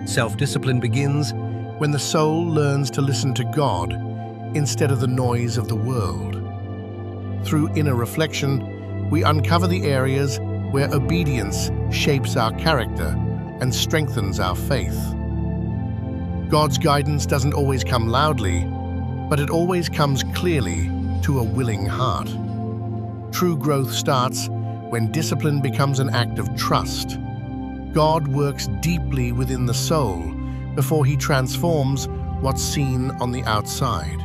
Self-discipline begins when the soul learns to listen to God instead of the noise of the world. Through inner reflection, we uncover the areas where obedience shapes our character and strengthens our faith. God's guidance doesn't always come loudly, but it always comes clearly to a willing heart. True growth starts when discipline becomes an act of trust. God works deeply within the soul before He transforms what's seen on the outside.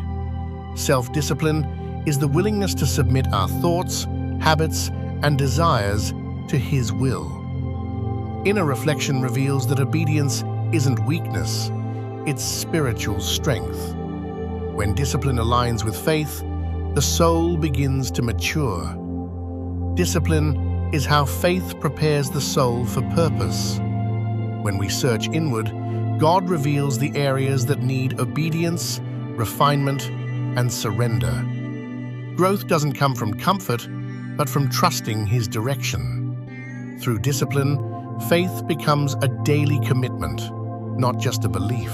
Self-discipline is the willingness to submit our thoughts, habits, and desires to His will. Inner reflection reveals that obedience isn't weakness, it's spiritual strength. When discipline aligns with faith, the soul begins to mature. Discipline is how faith prepares the soul for purpose. When we search inward, God reveals the areas that need obedience, refinement, and surrender. Growth doesn't come from comfort, but from trusting His direction. Through discipline, faith becomes a daily commitment, not just a belief.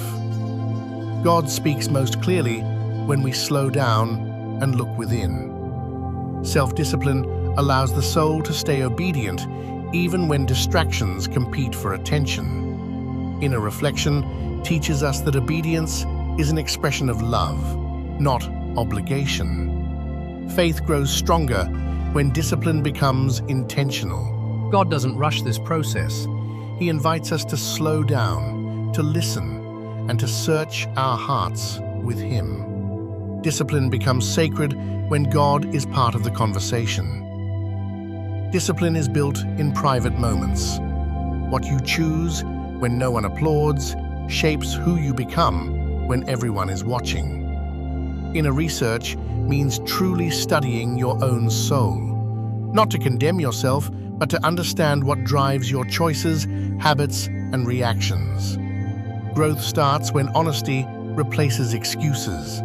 God speaks most clearly when we slow down and look within. Self-discipline allows the soul to stay obedient even when distractions compete for attention. Inner reflection teaches us that obedience is an expression of love, not obligation. Faith grows stronger when discipline becomes intentional. God doesn't rush this process. He invites us to slow down, to listen, and to search our hearts with Him. Discipline becomes sacred when God is part of the conversation. Discipline is built in private moments. What you choose when no one applauds shapes who you become when everyone is watching. Inner research means truly studying your own soul, not to condemn yourself, but to understand what drives your choices, habits, and reactions. Growth starts when honesty replaces excuses.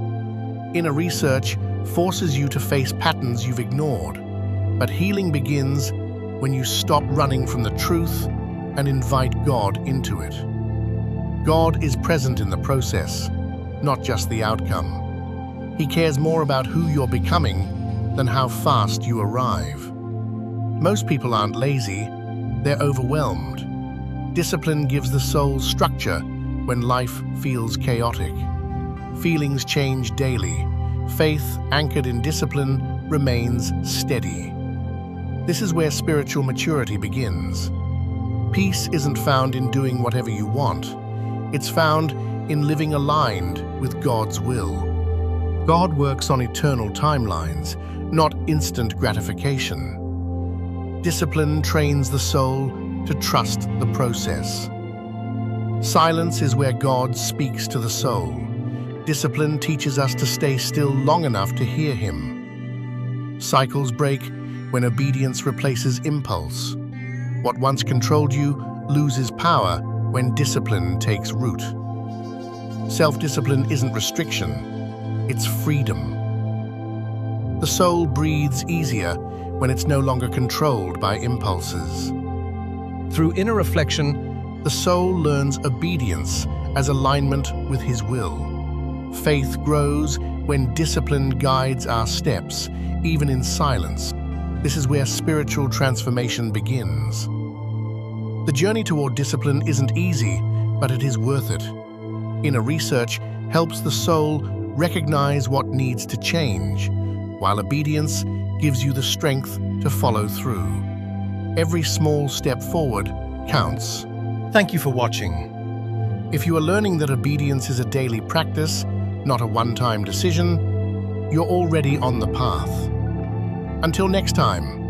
Inner research forces you to face patterns you've ignored, but healing begins when you stop running from the truth and invite God into it. God is present in the process, not just the outcome. He cares more about who you're becoming than how fast you arrive. Most people aren't lazy, they're overwhelmed. Discipline gives the soul structure when life feels chaotic. Feelings change daily. Faith, anchored in discipline, remains steady. This is where spiritual maturity begins. Peace isn't found in doing whatever you want. It's found in living aligned with God's will. God works on eternal timelines, not instant gratification. Discipline trains the soul to trust the process. Silence is where God speaks to the soul. Discipline teaches us to stay still long enough to hear Him. Cycles break when obedience replaces impulse. What once controlled you loses power when discipline takes root. Self-discipline isn't restriction, it's freedom. The soul breathes easier when it's no longer controlled by impulses. Through inner reflection, the soul learns obedience as alignment with His will. Faith grows when discipline guides our steps, even in silence. This is where spiritual transformation begins. The journey toward discipline isn't easy, but it is worth it. Inner research helps the soul recognize what needs to change, while obedience gives you the strength to follow through. Every small step forward counts. Thank you for watching. If you are learning that obedience is a daily practice, not a one-time decision, you're already on the path. Until next time.